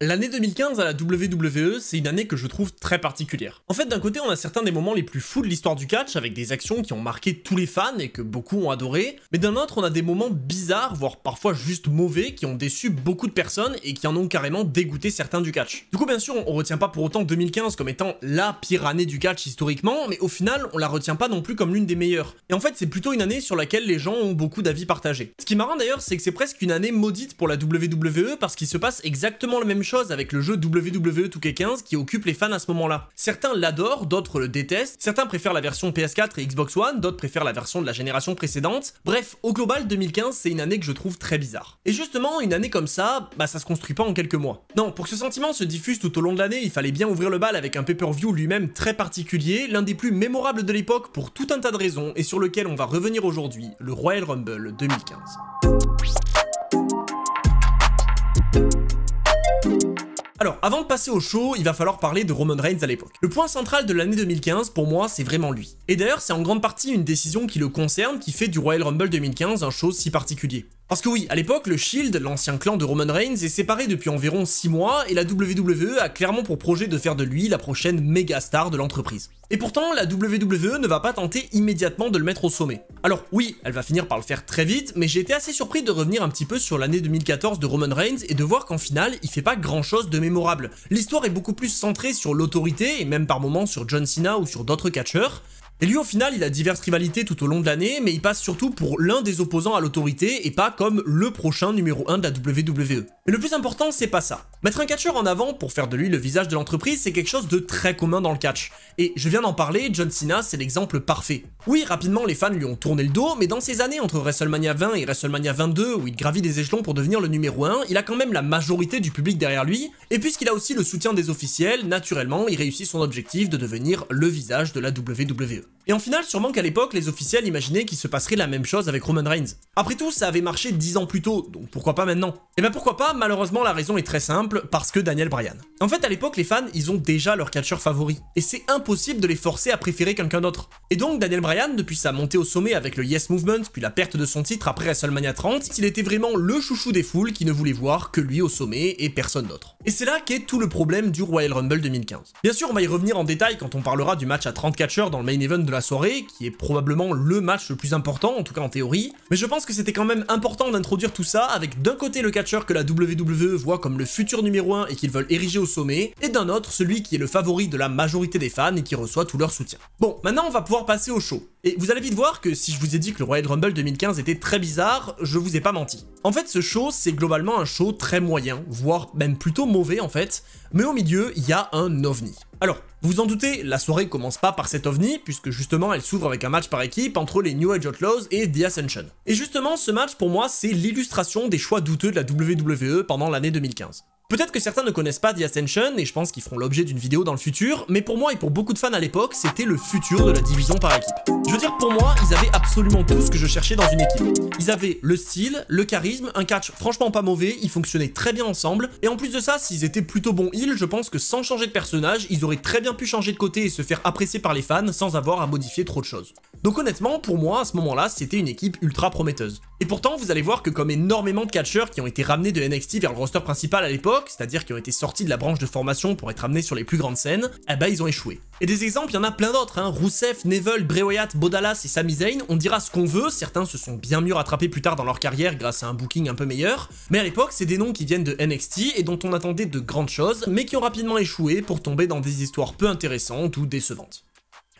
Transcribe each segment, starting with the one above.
L'année 2015 à la WWE, c'est une année que je trouve très particulière. En fait, d'un côté, on a certains des moments les plus fous de l'histoire du catch, avec des actions qui ont marqué tous les fans et que beaucoup ont adoré, mais d'un autre, on a des moments bizarres, voire parfois juste mauvais, qui ont déçu beaucoup de personnes et qui en ont carrément dégoûté certains du catch. Du coup, bien sûr, on retient pas pour autant 2015 comme étant la pire année du catch historiquement, mais au final, on la retient pas non plus comme l'une des meilleures. Et en fait, c'est plutôt une année sur laquelle les gens ont beaucoup d'avis partagés. Ce qui est marrant d'ailleurs, c'est que c'est presque une année maudite pour la WWE parce qu'il se passe exactement la même chose avec le jeu WWE 2K15 qui occupe les fans à ce moment-là. Certains l'adorent, d'autres le détestent, certains préfèrent la version PS4 et Xbox One, d'autres préfèrent la version de la génération précédente. Bref, au global, 2015, c'est une année que je trouve très bizarre. Et justement, une année comme ça, ça se construit pas en quelques mois. Non, pour que ce sentiment se diffuse tout au long de l'année, il fallait bien ouvrir le bal avec un pay-per-view lui-même très particulier, l'un des plus mémorables de l'époque pour tout un tas de raisons et sur lequel on va revenir aujourd'hui, le Royal Rumble 2015. Alors, avant de passer au show, il va falloir parler de Roman Reigns à l'époque. Le point central de l'année 2015, pour moi, c'est vraiment lui. Et d'ailleurs, c'est en grande partie une décision qui le concerne qui fait du Royal Rumble 2015 un show si particulier. Parce que oui, à l'époque, le Shield, l'ancien clan de Roman Reigns, est séparé depuis environ 6 mois et la WWE a clairement pour projet de faire de lui la prochaine méga star de l'entreprise. Et pourtant, la WWE ne va pas tenter immédiatement de le mettre au sommet. Alors oui, elle va finir par le faire très vite, mais j'ai été assez surpris de revenir un petit peu sur l'année 2014 de Roman Reigns et de voir qu'en finale, il fait pas grand chose de mémorable. L'histoire est beaucoup plus centrée sur l'autorité et même par moments sur John Cena ou sur d'autres catcheurs. Et lui au final il a diverses rivalités tout au long de l'année, mais il passe surtout pour l'un des opposants à l'autorité et pas comme le prochain numéro 1 de la WWE. Mais le plus important c'est pas ça. Mettre un catcheur en avant pour faire de lui le visage de l'entreprise c'est quelque chose de très commun dans le catch. Et je viens d'en parler, John Cena c'est l'exemple parfait. Oui, rapidement les fans lui ont tourné le dos, mais dans ces années entre WrestleMania 20 et WrestleMania 22 où il gravit des échelons pour devenir le numéro 1, il a quand même la majorité du public derrière lui, et puisqu'il a aussi le soutien des officiels, naturellement il réussit son objectif de devenir le visage de la WWE. Et en final, sûrement qu'à l'époque, les officiels imaginaient qu'il se passerait la même chose avec Roman Reigns. Après tout, ça avait marché 10 ans plus tôt, donc pourquoi pas maintenant? Et pourquoi pas, malheureusement la raison est très simple, parce que Daniel Bryan. En fait, à l'époque, les fans, ils ont déjà leur catcheur favori, et c'est impossible de les forcer à préférer quelqu'un d'autre. Et donc, Daniel Bryan, depuis sa montée au sommet avec le Yes Movement, puis la perte de son titre après WrestleMania 30, il était vraiment le chouchou des foules qui ne voulait voir que lui au sommet et personne d'autre. Et c'est là qu'est tout le problème du Royal Rumble 2015. Bien sûr, on va y revenir en détail quand on parlera du match à 30 catcheurs dans le main event de la soirée, qui est probablement le match le plus important, en tout cas en théorie, mais je pense que c'était quand même important d'introduire tout ça avec d'un côté le catcheur que la WWE voit comme le futur numéro 1 et qu'ils veulent ériger au sommet, et d'un autre celui qui est le favori de la majorité des fans et qui reçoit tout leur soutien. Bon, maintenant on va pouvoir passer au show. Et vous allez vite voir que si je vous ai dit que le Royal Rumble 2015 était très bizarre, je vous ai pas menti. En fait, ce show, c'est globalement un show très moyen, voire même plutôt mauvais en fait, mais au milieu, il y a un ovni. Alors, vous vous en doutez, la soirée commence pas par cet ovni, puisque justement elle s'ouvre avec un match par équipe entre les New Age Outlaws et The Ascension. Et justement, ce match pour moi, c'est l'illustration des choix douteux de la WWE pendant l'année 2015. Peut-être que certains ne connaissent pas The Ascension, et je pense qu'ils feront l'objet d'une vidéo dans le futur, mais pour moi et pour beaucoup de fans à l'époque, c'était le futur de la division par équipe. Je veux dire, pour moi, ils avaient absolument tout ce que je cherchais dans une équipe. Ils avaient le style, le charisme, un catch franchement pas mauvais, ils fonctionnaient très bien ensemble, et en plus de ça, s'ils étaient plutôt bons heels, je pense que sans changer de personnage, ils auraient très bien pu changer de côté et se faire apprécier par les fans sans avoir à modifier trop de choses. Donc honnêtement, pour moi, à ce moment-là, c'était une équipe ultra prometteuse. Et pourtant, vous allez voir que comme énormément de catcheurs qui ont été ramenés de NXT vers le roster principal à l'époque, c'est-à-dire qui ont été sortis de la branche de formation pour être amenés sur les plus grandes scènes, ils ont échoué. Et des exemples, il y en a plein d'autres, Rusev, Neville, Bray Wyatt, Bo Dallas et Sami Zayn, on dira ce qu'on veut, certains se sont bien mieux rattrapés plus tard dans leur carrière grâce à un booking un peu meilleur, mais à l'époque, c'est des noms qui viennent de NXT et dont on attendait de grandes choses, mais qui ont rapidement échoué pour tomber dans des histoires peu intéressantes ou décevantes.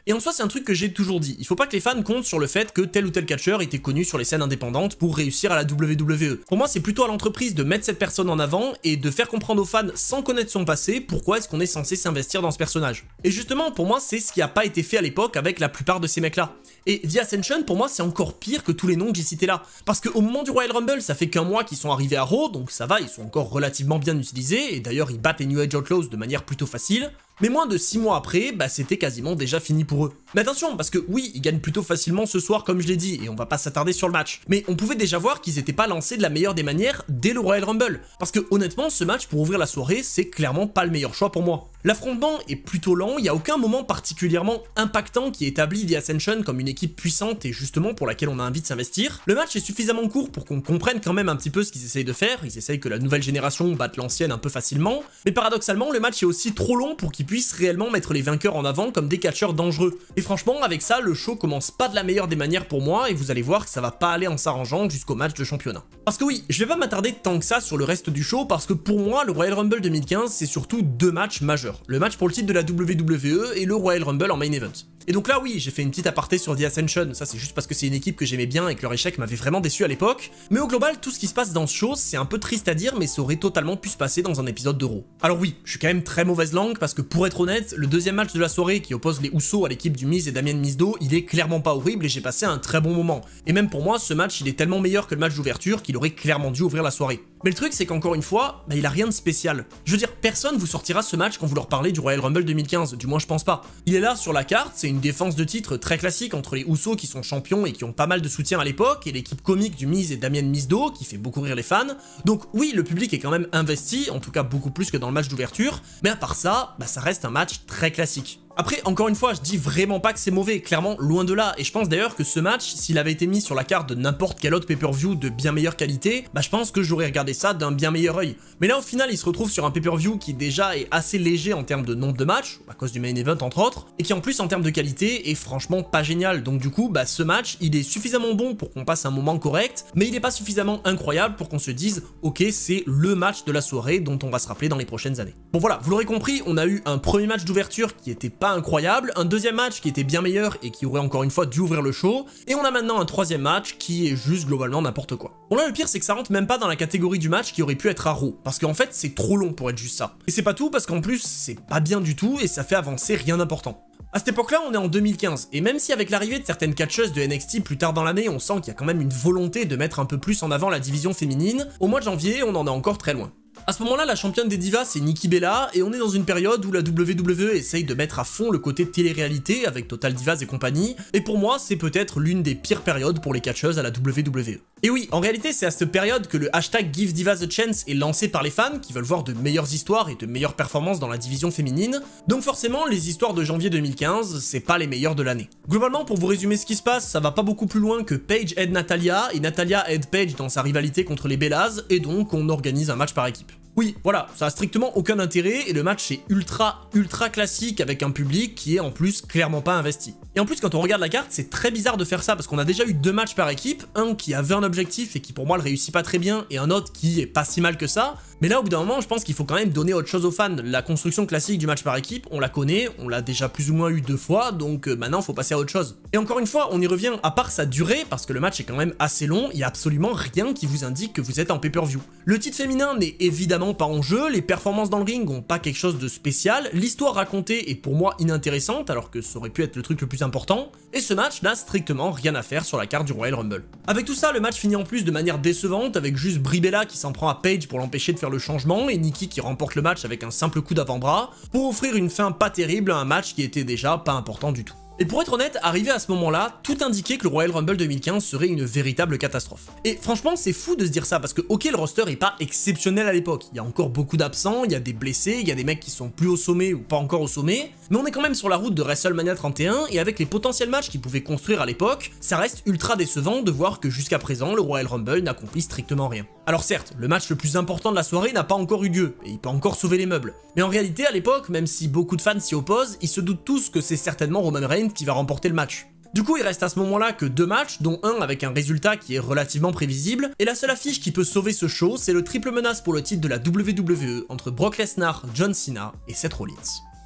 Et en soi, c'est un truc que j'ai toujours dit, il faut pas que les fans comptent sur le fait que tel ou tel catcheur était connu sur les scènes indépendantes pour réussir à la WWE. Pour moi, c'est plutôt à l'entreprise de mettre cette personne en avant et de faire comprendre aux fans sans connaître son passé pourquoi est-ce qu'on est censé s'investir dans ce personnage. Et justement, pour moi, c'est ce qui a pas été fait à l'époque avec la plupart de ces mecs-là. Et The Ascension, pour moi, c'est encore pire que tous les noms que j'ai cités là. Parce qu'au moment du Royal Rumble, ça fait qu'un mois qu'ils sont arrivés à Raw, donc ça va, ils sont encore relativement bien utilisés, et d'ailleurs ils battent les New Age Outlaws de manière plutôt facile. Mais moins de 6 mois après, c'était quasiment déjà fini pour eux. Mais attention, parce que oui, ils gagnent plutôt facilement ce soir comme je l'ai dit, et on va pas s'attarder sur le match. Mais on pouvait déjà voir qu'ils étaient pas lancés de la meilleure des manières dès le Royal Rumble. Parce que honnêtement, ce match pour ouvrir la soirée, c'est clairement pas le meilleur choix pour moi. L'affrontement est plutôt lent, il n'y a aucun moment particulièrement impactant qui établit The Ascension comme une équipe puissante et justement pour laquelle on a envie de s'investir. Le match est suffisamment court pour qu'on comprenne quand même un petit peu ce qu'ils essayent de faire, ils essayent que la nouvelle génération batte l'ancienne un peu facilement, mais paradoxalement le match est aussi trop long pour qu'ils puissent réellement mettre les vainqueurs en avant comme des catcheurs dangereux. Et franchement avec ça le show commence pas de la meilleure des manières pour moi et vous allez voir que ça va pas aller en s'arrangeant jusqu'au match de championnat. Parce que oui, je vais pas m'attarder tant que ça sur le reste du show parce que pour moi le Royal Rumble 2015 c'est surtout deux matchs majeurs. Le match pour le titre de la WWE et le Royal Rumble en main event. Et donc là oui, j'ai fait une petite aparté sur The Ascension, ça c'est juste parce que c'est une équipe que j'aimais bien et que leur échec m'avait vraiment déçu à l'époque, mais au global tout ce qui se passe dans ce show, c'est un peu triste à dire mais ça aurait totalement pu se passer dans un épisode de Raw. Alors oui, je suis quand même très mauvaise langue parce que pour être honnête, le deuxième match de la soirée qui oppose les Usos à l'équipe du Miz et Damien Mizdow, il est clairement pas horrible et j'ai passé un très bon moment. Et même pour moi, ce match il est tellement meilleur que le match d'ouverture qu'il aurait clairement dû ouvrir la soirée. Mais le truc c'est qu'encore une fois, il a rien de spécial. Je veux dire, personne vous sortira ce match quand vous leur parlez du Royal Rumble 2015, du moins je pense pas. Il est là sur la carte, c'est une défense de titre très classique entre les Usos qui sont champions et qui ont pas mal de soutien à l'époque, et l'équipe comique du Miz et Damien Mizdow qui fait beaucoup rire les fans. Donc oui, le public est quand même investi, en tout cas beaucoup plus que dans le match d'ouverture, mais à part ça, ça reste un match très classique. Après, encore une fois, je dis vraiment pas que c'est mauvais, clairement, loin de là, et je pense d'ailleurs que ce match, s'il avait été mis sur la carte de n'importe quel autre pay-per-view de bien meilleure qualité, je pense que j'aurais regardé ça d'un bien meilleur œil. Mais là, au final, il se retrouve sur un pay-per-view qui déjà est assez léger en termes de nombre de matchs, à cause du main event entre autres, et qui en plus en termes de qualité est franchement pas génial, donc du coup, ce match, il est suffisamment bon pour qu'on passe un moment correct, mais il est pas suffisamment incroyable pour qu'on se dise, ok, c'est le match de la soirée dont on va se rappeler dans les prochaines années. Bon voilà, vous l'aurez compris, on a eu un premier match d'ouverture qui était pas incroyable, un deuxième match qui était bien meilleur et qui aurait encore une fois dû ouvrir le show, et on a maintenant un troisième match qui est juste globalement n'importe quoi. Bon là le pire c'est que ça rentre même pas dans la catégorie du match qui aurait pu être à Raw, parce qu'en fait c'est trop long pour être juste ça. Et c'est pas tout parce qu'en plus c'est pas bien du tout et ça fait avancer rien d'important. À cette époque-là, on est en 2015, et même si avec l'arrivée de certaines catcheuses de NXT plus tard dans l'année, on sent qu'il y a quand même une volonté de mettre un peu plus en avant la division féminine, au mois de janvier, on en est encore très loin. À ce moment-là, la championne des divas, c'est Nikki Bella, et on est dans une période où la WWE essaye de mettre à fond le côté télé-réalité avec Total Divas et compagnie, et pour moi, c'est peut-être l'une des pires périodes pour les catcheuses à la WWE. Et oui, en réalité, c'est à cette période que le hashtag Give Divas a Chance est lancé par les fans qui veulent voir de meilleures histoires et de meilleures performances dans la division féminine, donc forcément, les histoires de janvier 2015, c'est pas les meilleures de l'année. Globalement, pour vous résumer ce qui se passe, ça va pas beaucoup plus loin que Paige aide Natalya, et Natalya aide Paige dans sa rivalité contre les Bellas, et donc on organise un match par équipe. Oui, voilà, ça a strictement aucun intérêt et le match est ultra classique avec un public qui est en plus clairement pas investi. Et en plus quand on regarde la carte, c'est très bizarre de faire ça parce qu'on a déjà eu deux matchs par équipe, un qui avait un objectif et qui pour moi le réussit pas très bien et un autre qui est pas si mal que ça, mais là au bout d'un moment je pense qu'il faut quand même donner autre chose aux fans. La construction classique du match par équipe, on la connaît, on l'a déjà plus ou moins eu deux fois, donc maintenant faut passer à autre chose. Et encore une fois, on y revient, à part sa durée, parce que le match est quand même assez long, il y a absolument rien qui vous indique que vous êtes en pay-per-view. Le titre féminin n'est évidemment pas en jeu, les performances dans le ring ont pas quelque chose de spécial, l'histoire racontée est pour moi inintéressante alors que ça aurait pu être le truc le plus important, et ce match n'a strictement rien à faire sur la carte du Royal Rumble. Avec tout ça, le match finit en plus de manière décevante avec juste Brie Bella qui s'en prend à Paige pour l'empêcher de faire le changement et Nikki qui remporte le match avec un simple coup d'avant-bras pour offrir une fin pas terrible à un match qui était déjà pas important du tout. Et pour être honnête, arrivé à ce moment-là, tout indiquait que le Royal Rumble 2015 serait une véritable catastrophe. Et franchement, c'est fou de se dire ça, parce que ok, le roster est pas exceptionnel à l'époque, il y a encore beaucoup d'absents, il y a des blessés, il y a des mecs qui sont plus au sommet ou pas encore au sommet, mais on est quand même sur la route de WrestleMania 31, et avec les potentiels matchs qu'ils pouvaient construire à l'époque, ça reste ultra décevant de voir que jusqu'à présent, le Royal Rumble n'accomplit strictement rien. Alors certes, le match le plus important de la soirée n'a pas encore eu lieu, et il peut encore sauver les meubles, mais en réalité, à l'époque, même si beaucoup de fans s'y opposent, ils se doutent tous que c'est certainement Roman Reigns qui va remporter le match. Du coup, il reste à ce moment-là que deux matchs, dont un avec un résultat qui est relativement prévisible, et la seule affiche qui peut sauver ce show, c'est le triple menace pour le titre de la WWE entre Brock Lesnar, John Cena et Seth Rollins.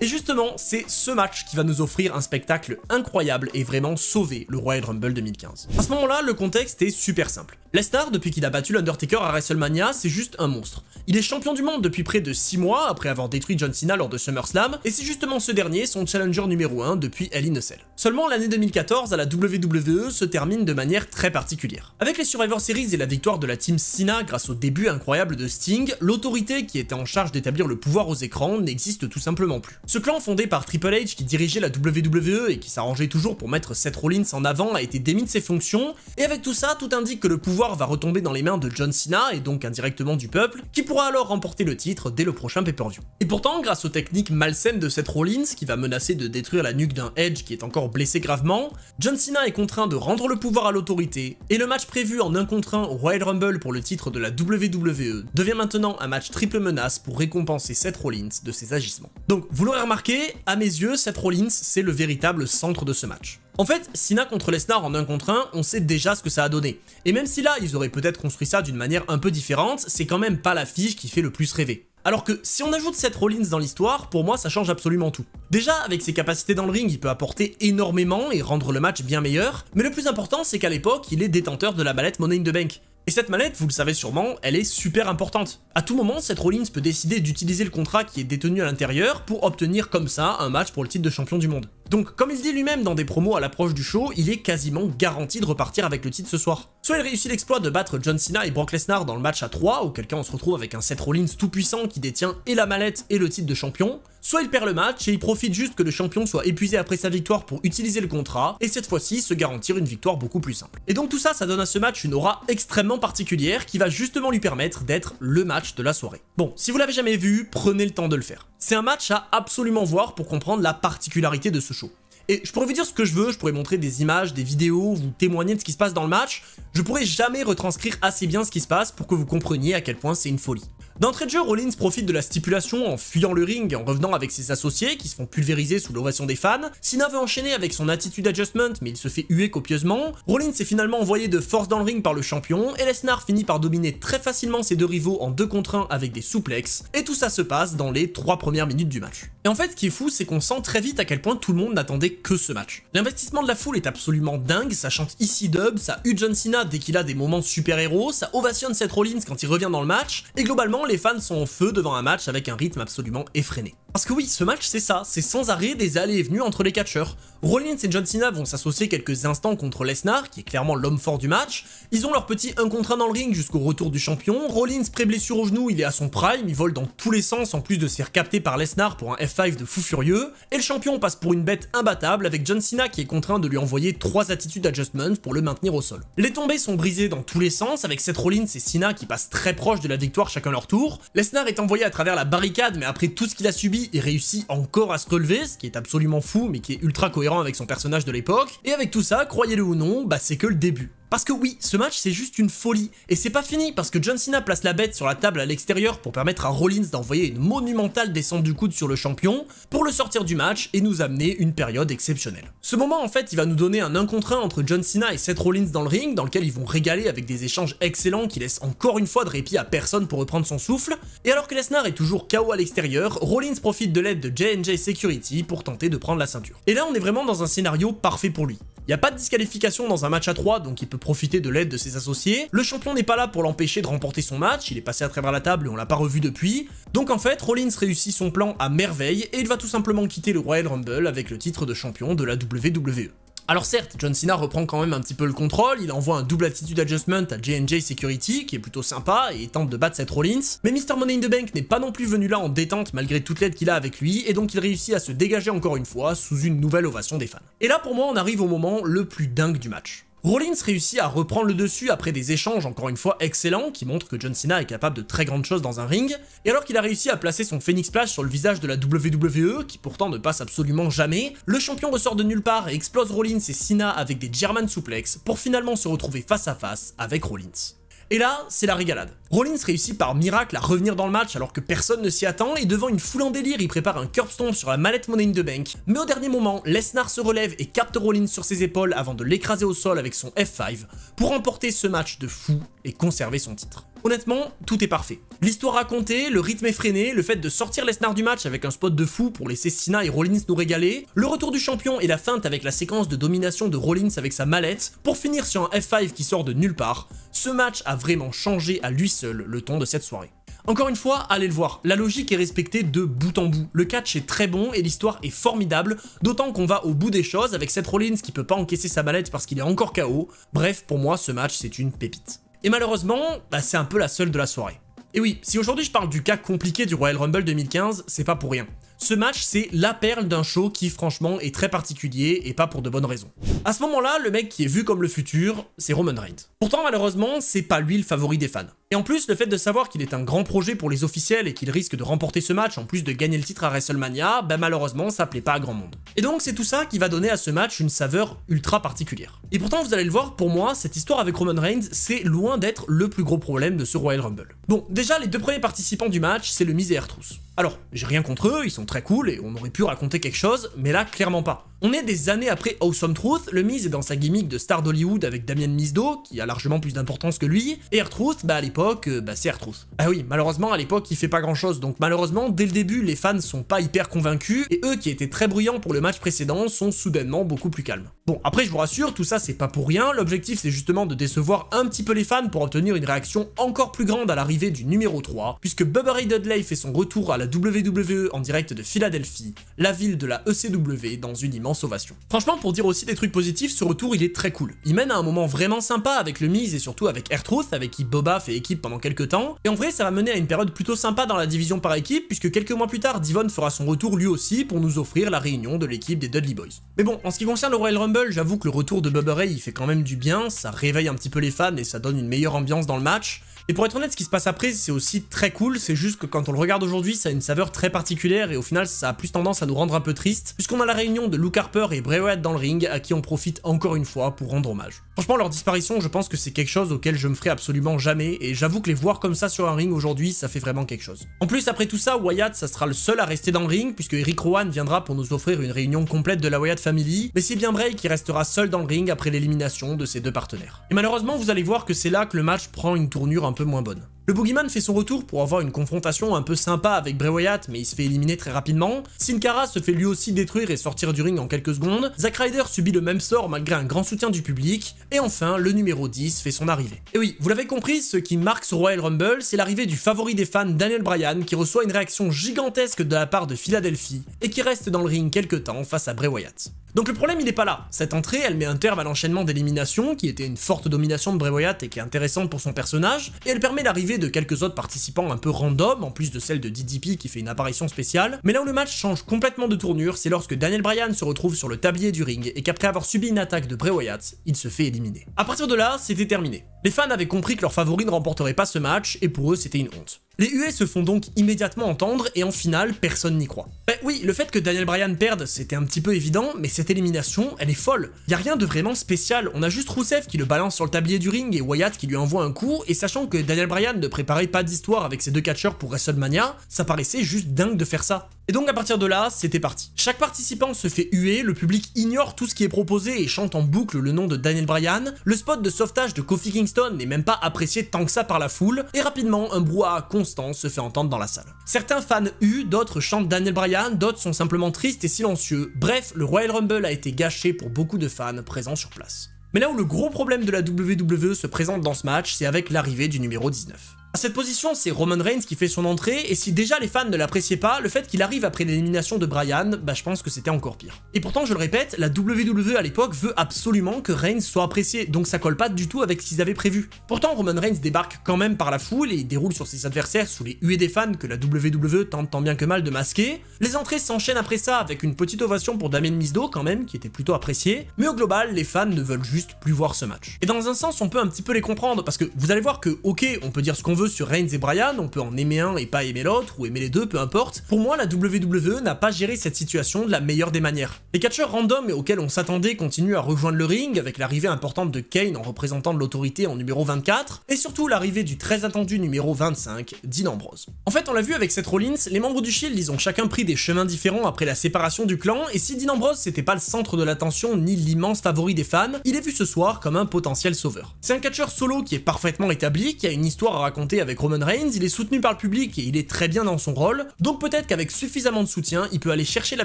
Et justement, c'est ce match qui va nous offrir un spectacle incroyable et vraiment sauver le Royal Rumble 2015. À ce moment-là, le contexte est super simple. Lesnar, depuis qu'il a battu l'Undertaker à WrestleMania, c'est juste un monstre. Il est champion du monde depuis près de 6 mois, après avoir détruit John Cena lors de SummerSlam, et c'est justement ce dernier son challenger numéro 1 depuis Hell in a Cell. Seulement, l'année 2014 à la WWE se termine de manière très particulière. Avec les Survivor Series et la victoire de la team Cena grâce au début incroyable de Sting, l'autorité qui était en charge d'établir le pouvoir aux écrans n'existe tout simplement plus. Ce clan fondé par Triple H qui dirigeait la WWE et qui s'arrangeait toujours pour mettre Seth Rollins en avant a été démis de ses fonctions, et avec tout ça, tout indique que le pouvoir victoire va retomber dans les mains de John Cena et donc indirectement du peuple, qui pourra alors remporter le titre dès le prochain pay-per-view. Et pourtant, grâce aux techniques malsaines de Seth Rollins, qui va menacer de détruire la nuque d'un Edge qui est encore blessé gravement, John Cena est contraint de rendre le pouvoir à l'autorité, et le match prévu en 1 contre 1 au Royal Rumble pour le titre de la WWE devient maintenant un match triple menace pour récompenser Seth Rollins de ses agissements. Donc, vous l'aurez remarqué, à mes yeux, Seth Rollins, c'est le véritable centre de ce match. En fait, Cena contre Lesnar en 1 contre 1, on sait déjà ce que ça a donné. Et même si là, ils auraient peut-être construit ça d'une manière un peu différente, c'est quand même pas l'affiche qui fait le plus rêver. Alors que si on ajoute Seth Rollins dans l'histoire, pour moi ça change absolument tout. Déjà, avec ses capacités dans le ring, il peut apporter énormément et rendre le match bien meilleur, mais le plus important c'est qu'à l'époque, il est détenteur de la mallette Money in the Bank. Et cette mallette, vous le savez sûrement, elle est super importante. À tout moment, Seth Rollins peut décider d'utiliser le contrat qui est détenu à l'intérieur pour obtenir comme ça un match pour le titre de champion du monde. Donc, comme il dit lui-même dans des promos à l'approche du show, il est quasiment garanti de repartir avec le titre ce soir. Soit il réussit l'exploit de battre John Cena et Brock Lesnar dans le match à 3, auquel cas on se retrouve avec un Seth Rollins tout puissant qui détient et la mallette et le titre de champion, soit il perd le match et il profite juste que le champion soit épuisé après sa victoire pour utiliser le contrat, et cette fois-ci se garantir une victoire beaucoup plus simple. Et donc tout ça, ça donne à ce match une aura extrêmement particulière qui va justement lui permettre d'être le match de la soirée. Bon, si vous l'avez jamais vu, prenez le temps de le faire. C'est un match à absolument voir pour comprendre la particularité de ce show. Et je pourrais vous dire ce que je veux, je pourrais montrer des images, des vidéos, vous témoigner de ce qui se passe dans le match, je pourrais jamais retranscrire assez bien ce qui se passe pour que vous compreniez à quel point c'est une folie. D'entrée de jeu, Rollins profite de la stipulation en fuyant le ring et en revenant avec ses associés qui se font pulvériser sous l'ovation des fans. Cena veut enchaîner avec son attitude adjustment mais il se fait huer copieusement. Rollins est finalement envoyé de force dans le ring par le champion et Lesnar finit par dominer très facilement ses deux rivaux en 2 contre 1 avec des suplexes et tout ça se passe dans les 3 premières minutes du match. Et en fait, ce qui est fou, c'est qu'on sent très vite à quel point tout le monde n'attendait que ce match. L'investissement de la foule est absolument dingue, ça chante Easy Dub, ça hue John Cena dès qu'il a des moments super-héros, ça ovationne Seth Rollins quand il revient dans le match, et globalement, les fans sont en feu devant un match avec un rythme absolument effréné. Parce que oui, ce match c'est ça, c'est sans arrêt des allées et venues entre les catcheurs. Rollins et John Cena vont s'associer quelques instants contre Lesnar, qui est clairement l'homme fort du match. Ils ont leur petit 1 contre 1 dans le ring jusqu'au retour du champion. Rollins, pré-blessure au genou, il est à son prime, il vole dans tous les sens en plus de se faire capter par Lesnar pour un F5 de fou furieux. Et le champion passe pour une bête imbattable avec John Cena qui est contraint de lui envoyer 3 attitude adjustments pour le maintenir au sol. Les tombées sont brisées dans tous les sens avec Seth Rollins et Cena qui passent très proches de la victoire chacun leur tour. Lesnar est envoyé à travers la barricade mais après tout ce qu'il a subi, il réussit encore à se relever, ce qui est absolument fou mais qui est ultra cohérent avec son personnage de l'époque. Et avec tout ça, croyez-le ou non, bah c'est que le début. Parce que oui, ce match c'est juste une folie, et c'est pas fini parce que John Cena place la bête sur la table à l'extérieur pour permettre à Rollins d'envoyer une monumentale descente du coude sur le champion, pour le sortir du match et nous amener une période exceptionnelle. Ce moment en fait il va nous donner un 1 contre 1 entre John Cena et Seth Rollins dans le ring, dans lequel ils vont régaler avec des échanges excellents qui laissent encore une fois de répit à personne pour reprendre son souffle, et alors que Lesnar est toujours KO à l'extérieur, Rollins profite de l'aide de J&J Security pour tenter de prendre la ceinture. Et là on est vraiment dans un scénario parfait pour lui. Il n'y a pas de disqualification dans un match à 3, donc il peut profiter de l'aide de ses associés. Le champion n'est pas là pour l'empêcher de remporter son match, il est passé à travers la table et on l'a pas revu depuis. Donc en fait, Rollins réussit son plan à merveille et il va tout simplement quitter le Royal Rumble avec le titre de champion de la WWE. Alors certes, John Cena reprend quand même un petit peu le contrôle, il envoie un double attitude adjustment à J&J Security, qui est plutôt sympa, et il tente de battre Seth Rollins, mais Mr Money in the Bank n'est pas non plus venu là en détente malgré toute l'aide qu'il a avec lui, et donc il réussit à se dégager encore une fois sous une nouvelle ovation des fans. Et là pour moi on arrive au moment le plus dingue du match. Rollins réussit à reprendre le dessus après des échanges encore une fois excellents qui montrent que John Cena est capable de très grandes choses dans un ring, et alors qu'il a réussi à placer son Phoenix Splash sur le visage de la WWE, qui pourtant ne passe absolument jamais, le champion ressort de nulle part et explose Rollins et Cena avec des German Suplex pour finalement se retrouver face à face avec Rollins. Et là, c'est la régalade. Rollins réussit par miracle à revenir dans le match alors que personne ne s'y attend et devant une foule en délire, il prépare un curb stomp sur la mallette Money in the Bank. Mais au dernier moment, Lesnar se relève et capte Rollins sur ses épaules avant de l'écraser au sol avec son F5 pour remporter ce match de fou et conserver son titre. Honnêtement, tout est parfait. L'histoire racontée, le rythme effréné, le fait de sortir Lesnar du match avec un spot de fou pour laisser Cena et Rollins nous régaler, le retour du champion et la feinte avec la séquence de domination de Rollins avec sa mallette, pour finir sur un F5 qui sort de nulle part, ce match a vraiment changé à lui seul le ton de cette soirée. Encore une fois, allez le voir, la logique est respectée de bout en bout, le catch est très bon et l'histoire est formidable, d'autant qu'on va au bout des choses avec Seth Rollins qui peut pas encaisser sa mallette parce qu'il est encore KO, bref, pour moi ce match c'est une pépite. Et malheureusement, c'est un peu la seule de la soirée. Et oui, si aujourd'hui je parle du cas compliqué du Royal Rumble 2015, c'est pas pour rien. Ce match, c'est la perle d'un show qui franchement est très particulier et pas pour de bonnes raisons. À ce moment-là, le mec qui est vu comme le futur, c'est Roman Reigns. Pourtant, malheureusement, c'est pas lui le favori des fans. Et en plus, le fait de savoir qu'il est un grand projet pour les officiels et qu'il risque de remporter ce match en plus de gagner le titre à WrestleMania, bah malheureusement, ça plaît pas à grand monde. Et donc, c'est tout ça qui va donner à ce match une saveur ultra particulière. Et pourtant, vous allez le voir, pour moi, cette histoire avec Roman Reigns, c'est loin d'être le plus gros problème de ce Royal Rumble. Bon, déjà, les deux premiers participants du match, c'est le Miz et R-Truth. Alors, j'ai rien contre eux, ils sont très cool et on aurait pu raconter quelque chose, mais là, clairement pas. On est des années après Awesome Truth, le Miz est dans sa gimmick de star d'Hollywood avec Damien Mizdo, qui a largement plus d'importance que lui, et R-Truth, bah à l'époque, c'est R-Truth. Ah oui, malheureusement, à l'époque, il fait pas grand chose, donc malheureusement, dès le début, les fans sont pas hyper convaincus, et eux qui étaient très bruyants pour le match précédent sont soudainement beaucoup plus calmes. Bon, après, je vous rassure, tout ça c'est pas pour rien, l'objectif c'est justement de décevoir un petit peu les fans pour obtenir une réaction encore plus grande à l'arrivée du numéro 3, puisque Bubba Ray Dudley fait son retour à la WWE en direct de Philadelphie, la ville de la ECW, dans une immense ovation. Franchement, pour dire aussi des trucs positifs, ce retour il est très cool. Il mène à un moment vraiment sympa avec le Miz et surtout avec R-Truth, avec qui Boba fait équipe pendant quelques temps, et en vrai ça va mener à une période plutôt sympa dans la division par équipe, puisque quelques mois plus tard, Devon fera son retour lui aussi pour nous offrir la réunion de l'équipe des Dudley Boys. Mais bon, en ce qui concerne le Royal Rumble, j'avoue que le retour de Bubba Ray il fait quand même du bien, ça réveille un petit peu les fans et ça donne une meilleure ambiance dans le match. Et pour être honnête, ce qui se passe après, c'est aussi très cool, c'est juste que quand on le regarde aujourd'hui, ça a une saveur très particulière et au final, ça a plus tendance à nous rendre un peu triste, puisqu'on a la réunion de Luke Harper et Bray Wyatt dans le ring, à qui on profite encore une fois pour rendre hommage. Franchement, leur disparition, je pense que c'est quelque chose auquel je me ferai absolument jamais, et j'avoue que les voir comme ça sur un ring aujourd'hui, ça fait vraiment quelque chose. En plus, après tout ça, Wyatt, ça sera le seul à rester dans le ring, puisque Eric Rowan viendra pour nous offrir une réunion complète de la Wyatt Family, mais c'est bien Bray qui restera seul dans le ring après l'élimination de ses deux partenaires. Et malheureusement, vous allez voir que c'est là que le match prend une tournure un peu moins bonne. Le Boogeyman fait son retour pour avoir une confrontation un peu sympa avec Bray Wyatt, mais il se fait éliminer très rapidement. Sin Cara se fait lui aussi détruire et sortir du ring en quelques secondes. Zack Ryder subit le même sort malgré un grand soutien du public. Et enfin, le numéro 10 fait son arrivée. Et oui, vous l'avez compris, ce qui marque ce Royal Rumble, c'est l'arrivée du favori des fans, Daniel Bryan, qui reçoit une réaction gigantesque de la part de Philadelphie, et qui reste dans le ring quelques temps face à Bray Wyatt. Donc le problème il est pas là, cette entrée elle met un terme à l'enchaînement d'éliminations qui était une forte domination de Bray Wyatt et qui est intéressante pour son personnage, et elle permet l'arrivée de quelques autres participants un peu random, en plus de celle de DDP qui fait une apparition spéciale, mais là où le match change complètement de tournure, c'est lorsque Daniel Bryan se retrouve sur le tablier du ring et qu'après avoir subi une attaque de Bray Wyatt, il se fait éliminer. À partir de là, c'était terminé. Les fans avaient compris que leur favori ne remporterait pas ce match, et pour eux c'était une honte. Les US se font donc immédiatement entendre et en finale, personne n'y croit. Ben oui, le fait que Daniel Bryan perde, c'était un petit peu évident, mais cette élimination, elle est folle. Y a rien de vraiment spécial, on a juste Rusev qui le balance sur le tablier du ring et Wyatt qui lui envoie un coup, et sachant que Daniel Bryan ne préparait pas d'histoire avec ses deux catcheurs pour WrestleMania, ça paraissait juste dingue de faire ça. Et donc à partir de là, c'était parti. Chaque participant se fait huer, le public ignore tout ce qui est proposé et chante en boucle le nom de Daniel Bryan, le spot de sauvetage de Kofi Kingston n'est même pas apprécié tant que ça par la foule, et rapidement, un brouhaha constant se fait entendre dans la salle. Certains fans huent, d'autres chantent Daniel Bryan, d'autres sont simplement tristes et silencieux, bref, le Royal Rumble a été gâché pour beaucoup de fans présents sur place. Mais là où le gros problème de la WWE se présente dans ce match, c'est avec l'arrivée du numéro 19. À cette position, c'est Roman Reigns qui fait son entrée, et si déjà les fans ne l'appréciaient pas, le fait qu'il arrive après l'élimination de Bryan, bah je pense que c'était encore pire. Et pourtant, je le répète, la WWE à l'époque veut absolument que Reigns soit apprécié, donc ça colle pas du tout avec ce qu'ils avaient prévu. Pourtant, Roman Reigns débarque quand même par la foule et il déroule sur ses adversaires sous les huées des fans que la WWE tente tant bien que mal de masquer. Les entrées s'enchaînent après ça avec une petite ovation pour Damien Mizdo quand même, qui était plutôt apprécié, mais au global, les fans ne veulent juste plus voir ce match. Et dans un sens, on peut un petit peu les comprendre, parce que vous allez voir que, ok, on peut dire ce qu'on veut sur Reigns et Bryan, on peut en aimer un et pas aimer l'autre, ou aimer les deux, peu importe. Pour moi, la WWE n'a pas géré cette situation de la meilleure des manières. Les catcheurs random auxquels on s'attendait continuent à rejoindre le ring, avec l'arrivée importante de Kane en représentant de l'autorité en numéro 24, et surtout l'arrivée du très attendu numéro 25, Dean Ambrose. En fait, on l'a vu avec Seth Rollins, les membres du Shield, ils ont chacun pris des chemins différents après la séparation du clan, et si Dean Ambrose c'était pas le centre de l'attention ni l'immense favori des fans, il est vu ce soir comme un potentiel sauveur. C'est un catcheur solo qui est parfaitement établi, qui a une histoire à raconter avec Roman Reigns, il est soutenu par le public et il est très bien dans son rôle, donc peut-être qu'avec suffisamment de soutien, il peut aller chercher la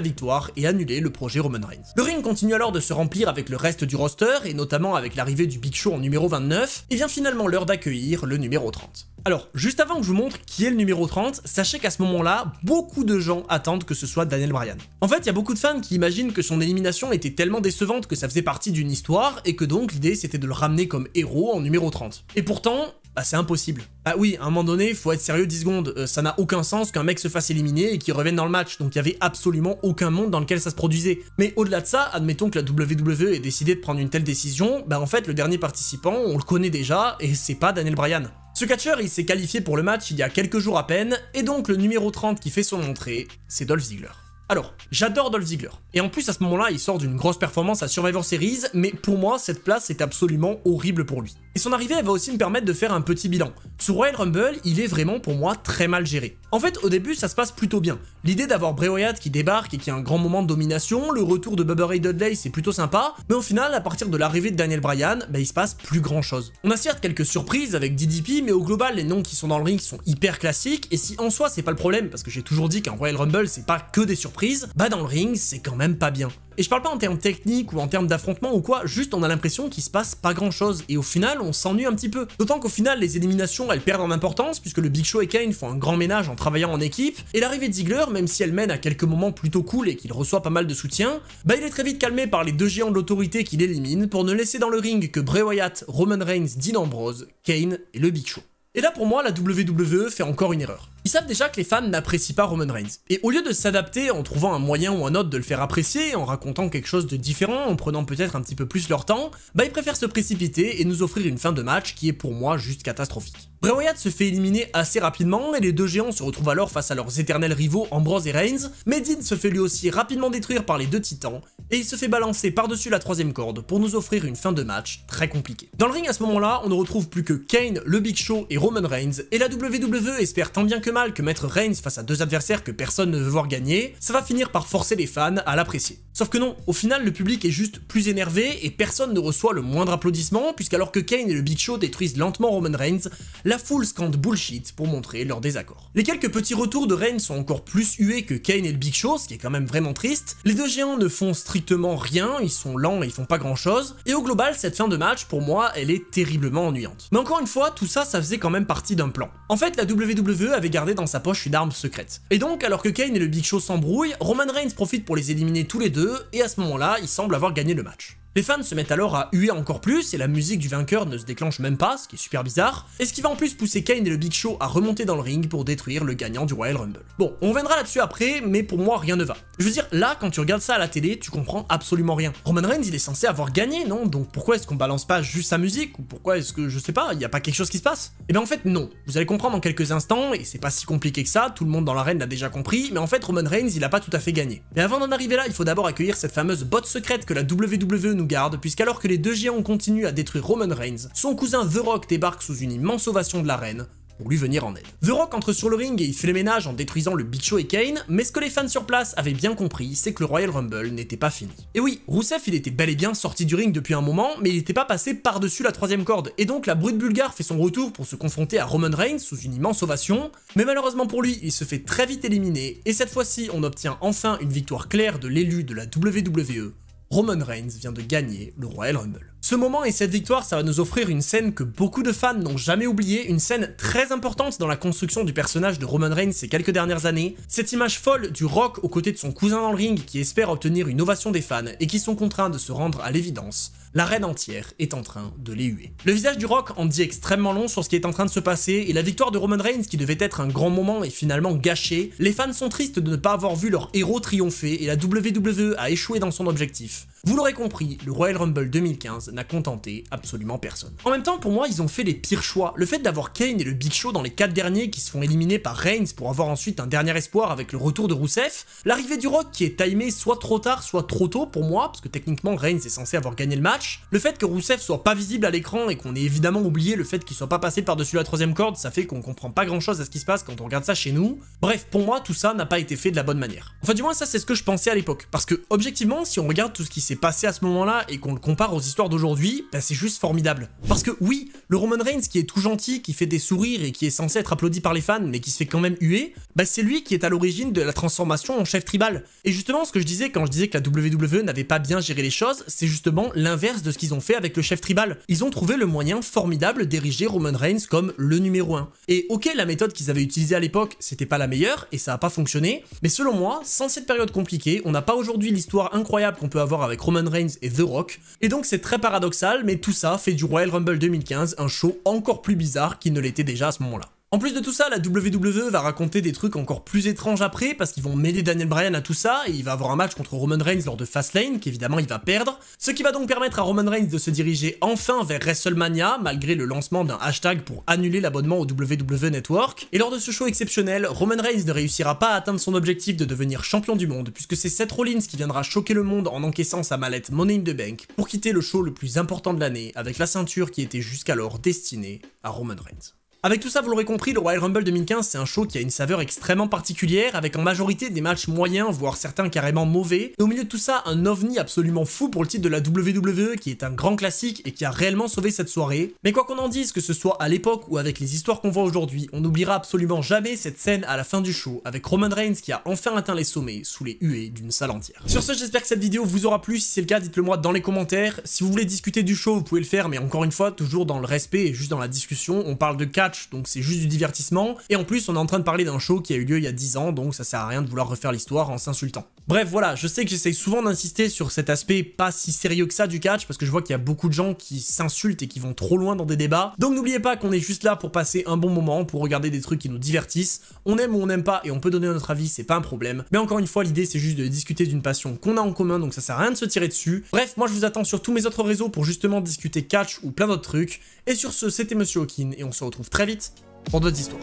victoire et annuler le projet Roman Reigns. Le ring continue alors de se remplir avec le reste du roster, et notamment avec l'arrivée du Big Show en numéro 29, et vient finalement l'heure d'accueillir le numéro 30. Alors, juste avant que je vous montre qui est le numéro 30, sachez qu'à ce moment-là, beaucoup de gens attendent que ce soit Daniel Bryan. En fait, il y a beaucoup de fans qui imaginent que son élimination était tellement décevante que ça faisait partie d'une histoire, et que donc l'idée c'était de le ramener comme héros en numéro 30. Et pourtant, bah c'est impossible. Ah oui, à un moment donné, faut être sérieux 10 secondes, ça n'a aucun sens qu'un mec se fasse éliminer et qu'il revienne dans le match, donc il y avait absolument aucun monde dans lequel ça se produisait. Mais au-delà de ça, admettons que la WWE ait décidé de prendre une telle décision, bah en fait le dernier participant, on le connaît déjà, et c'est pas Daniel Bryan. Ce catcheur, il s'est qualifié pour le match il y a quelques jours à peine, et donc le numéro 30 qui fait son entrée, c'est Dolph Ziggler. Alors, j'adore Dolph Ziggler, et en plus à ce moment-là, il sort d'une grosse performance à Survivor Series, mais pour moi, cette place est absolument horrible pour lui. Et son arrivée, elle va aussi me permettre de faire un petit bilan. Ce Royal Rumble, il est vraiment pour moi très mal géré. En fait, au début, ça se passe plutôt bien. L'idée d'avoir Bray Wyatt qui débarque et qui a un grand moment de domination, le retour de Bubba Ray Dudley, c'est plutôt sympa, mais au final, à partir de l'arrivée de Daniel Bryan, bah, il se passe plus grand chose. On a certes quelques surprises avec DDP, mais au global, les noms qui sont dans le ring sont hyper classiques, et si en soi, c'est pas le problème, parce que j'ai toujours dit qu'un Royal Rumble, c'est pas que des surprises, bah dans le ring, c'est quand même pas bien. Et je parle pas en termes techniques ou en termes d'affrontement ou quoi, juste on a l'impression qu'il se passe pas grand chose, et au final on s'ennuie un petit peu. D'autant qu'au final les éliminations elles perdent en importance, puisque le Big Show et Kane font un grand ménage en travaillant en équipe, et l'arrivée de Ziggler, même si elle mène à quelques moments plutôt cool et qu'il reçoit pas mal de soutien, bah il est très vite calmé par les deux géants de l'autorité qu'il élimine pour ne laisser dans le ring que Bray Wyatt, Roman Reigns, Dean Ambrose, Kane et le Big Show. Et là pour moi la WWE fait encore une erreur. Ils savent déjà que les fans n'apprécient pas Roman Reigns, et au lieu de s'adapter en trouvant un moyen ou un autre de le faire apprécier, en racontant quelque chose de différent, en prenant peut-être un petit peu plus leur temps, bah ils préfèrent se précipiter et nous offrir une fin de match qui est pour moi juste catastrophique. Bray Wyatt se fait éliminer assez rapidement et les deux géants se retrouvent alors face à leurs éternels rivaux Ambrose et Reigns, mais Dean se fait lui aussi rapidement détruire par les deux titans, et il se fait balancer par-dessus la troisième corde pour nous offrir une fin de match très compliquée. Dans le ring à ce moment-là, on ne retrouve plus que Kane, le Big Show et Roman Reigns, et la WWE espère tant bien que mal que mettre Reigns face à deux adversaires que personne ne veut voir gagner, ça va finir par forcer les fans à l'apprécier. Sauf que non, au final le public est juste plus énervé et personne ne reçoit le moindre applaudissement, puisqu'alors que Kane et le Big Show détruisent lentement Roman Reigns, la foule scande bullshit pour montrer leur désaccord. Les quelques petits retours de Reigns sont encore plus hués que Kane et le Big Show, ce qui est quand même vraiment triste. Les deux géants ne font strictement rien, ils sont lents et ils font pas grand chose, et au global cette fin de match pour moi elle est terriblement ennuyante. Mais encore une fois, tout ça faisait quand même partie d'un plan. En fait la WWE avait gardé dans sa poche une arme secrète. Et donc alors que Kane et le Big Show s'embrouillent, Roman Reigns profite pour les éliminer tous les deux, et à ce moment-là, il semble avoir gagné le match. Les fans se mettent alors à huer encore plus et la musique du vainqueur ne se déclenche même pas, ce qui est super bizarre, et ce qui va en plus pousser Kane et le Big Show à remonter dans le ring pour détruire le gagnant du Royal Rumble. Bon, on reviendra là-dessus après, mais pour moi rien ne va. Je veux dire, là, quand tu regardes ça à la télé, tu comprends absolument rien. Roman Reigns, il est censé avoir gagné, non? Donc pourquoi est-ce qu'on balance pas juste sa musique? Ou pourquoi est-ce que, je sais pas, il y a pas quelque chose qui se passe? Et bien en fait, non. Vous allez comprendre dans quelques instants, et c'est pas si compliqué que ça, tout le monde dans l'arène l'a déjà compris, mais en fait, Roman Reigns, il a pas tout à fait gagné. Mais avant d'en arriver là, il faut d'abord accueillir cette fameuse botte secrète que la WWE nous garde, puisqu'alors que les deux géants continuent à détruire Roman Reigns, son cousin The Rock débarque sous une immense ovation de l'arène pour lui venir en aide. The Rock entre sur le ring et il fait le ménage en détruisant le Big Show et Kane, mais ce que les fans sur place avaient bien compris, c'est que le Royal Rumble n'était pas fini. Et oui, Rusev il était bel et bien sorti du ring depuis un moment, mais il n'était pas passé par-dessus la troisième corde, et donc la brute bulgare fait son retour pour se confronter à Roman Reigns sous une immense ovation, mais malheureusement pour lui, il se fait très vite éliminer, et cette fois-ci, on obtient enfin une victoire claire de l'élu de la WWE. Roman Reigns vient de gagner le Royal Rumble. Ce moment et cette victoire, ça va nous offrir une scène que beaucoup de fans n'ont jamais oubliée, une scène très importante dans la construction du personnage de Roman Reigns ces quelques dernières années. Cette image folle du Rock aux côtés de son cousin dans le ring qui espère obtenir une ovation des fans et qui sont contraints de se rendre à l'évidence. L'arène entière est en train de les huer. Le visage du Rock en dit extrêmement long sur ce qui est en train de se passer et la victoire de Roman Reigns qui devait être un grand moment est finalement gâchée. Les fans sont tristes de ne pas avoir vu leur héros triompher et la WWE a échoué dans son objectif. Vous l'aurez compris, le Royal Rumble 2015 n'a contenté absolument personne. En même temps, pour moi, ils ont fait les pires choix. Le fait d'avoir Kane et le Big Show dans les 4 derniers qui se font éliminer par Reigns pour avoir ensuite un dernier espoir avec le retour de Rusev, l'arrivée du Rock qui est timée soit trop tard, soit trop tôt pour moi, parce que techniquement Reigns est censé avoir gagné le match, le fait que Rusev soit pas visible à l'écran et qu'on ait évidemment oublié le fait qu'il soit pas passé par-dessus la troisième corde, ça fait qu'on comprend pas grand-chose à ce qui se passe quand on regarde ça chez nous. Bref, pour moi, tout ça n'a pas été fait de la bonne manière. Enfin, du moins, ça c'est ce que je pensais à l'époque, parce que objectivement, si on regarde tout ce qui s'est passé à ce moment-là et qu'on le compare aux histoires d'aujourd'hui, bah c'est juste formidable. Parce que oui, le Roman Reigns qui est tout gentil, qui fait des sourires et qui est censé être applaudi par les fans, mais qui se fait quand même huer, bah c'est lui qui est à l'origine de la transformation en chef tribal. Et justement, ce que je disais quand je disais que la WWE n'avait pas bien géré les choses, c'est justement l'inverse de ce qu'ils ont fait avec le chef tribal. Ils ont trouvé le moyen formidable d'ériger Roman Reigns comme le numéro 1. Et ok, la méthode qu'ils avaient utilisée à l'époque, c'était pas la meilleure, et ça a pas fonctionné, mais selon moi, sans cette période compliquée, on n'a pas aujourd'hui l'histoire incroyable qu'on peut avoir avec Roman Reigns et The Rock. Et donc c'est très paradoxal, mais tout ça fait du Royal Rumble 2015 un show encore plus bizarre qu'il ne l'était déjà à ce moment-là. En plus de tout ça, la WWE va raconter des trucs encore plus étranges après, parce qu'ils vont mêler Daniel Bryan à tout ça, et il va avoir un match contre Roman Reigns lors de Fastlane, qu'évidemment il va perdre, ce qui va donc permettre à Roman Reigns de se diriger enfin vers WrestleMania, malgré le lancement d'un hashtag pour annuler l'abonnement au WWE Network. Et lors de ce show exceptionnel, Roman Reigns ne réussira pas à atteindre son objectif de devenir champion du monde, puisque c'est Seth Rollins qui viendra choquer le monde en encaissant sa mallette Money in the Bank, pour quitter le show le plus important de l'année, avec la ceinture qui était jusqu'alors destinée à Roman Reigns. Avec tout ça, vous l'aurez compris, le Royal Rumble 2015, c'est un show qui a une saveur extrêmement particulière, avec en majorité des matchs moyens, voire certains carrément mauvais, et au milieu de tout ça, un ovni absolument fou pour le titre de la WWE, qui est un grand classique et qui a réellement sauvé cette soirée. Mais quoi qu'on en dise, que ce soit à l'époque ou avec les histoires qu'on voit aujourd'hui, on n'oubliera absolument jamais cette scène à la fin du show, avec Roman Reigns qui a enfin atteint les sommets, sous les huées d'une salle entière. Sur ce, j'espère que cette vidéo vous aura plu, si c'est le cas, dites-le moi dans les commentaires. Si vous voulez discuter du show, vous pouvez le faire, mais encore une fois, toujours dans le respect et juste dans la discussion. On parle de catch, donc c'est juste du divertissement, et en plus on est en train de parler d'un show qui a eu lieu il y a 10 ans, donc ça sert à rien de vouloir refaire l'histoire en s'insultant. Bref, voilà, je sais que j'essaye souvent d'insister sur cet aspect pas si sérieux que ça du catch, parce que je vois qu'il y a beaucoup de gens qui s'insultent et qui vont trop loin dans des débats, donc n'oubliez pas qu'on est juste là pour passer un bon moment, pour regarder des trucs qui nous divertissent, on aime ou on n'aime pas, et on peut donner notre avis, c'est pas un problème, mais encore une fois, l'idée c'est juste de discuter d'une passion qu'on a en commun, donc ça sert à rien de se tirer dessus. Bref, moi je vous attends sur tous mes autres réseaux pour justement discuter catch ou plein d'autres trucs, et sur ce, c'était Monsieur Hawkin, et on se retrouve très vite pour d'autres histoires.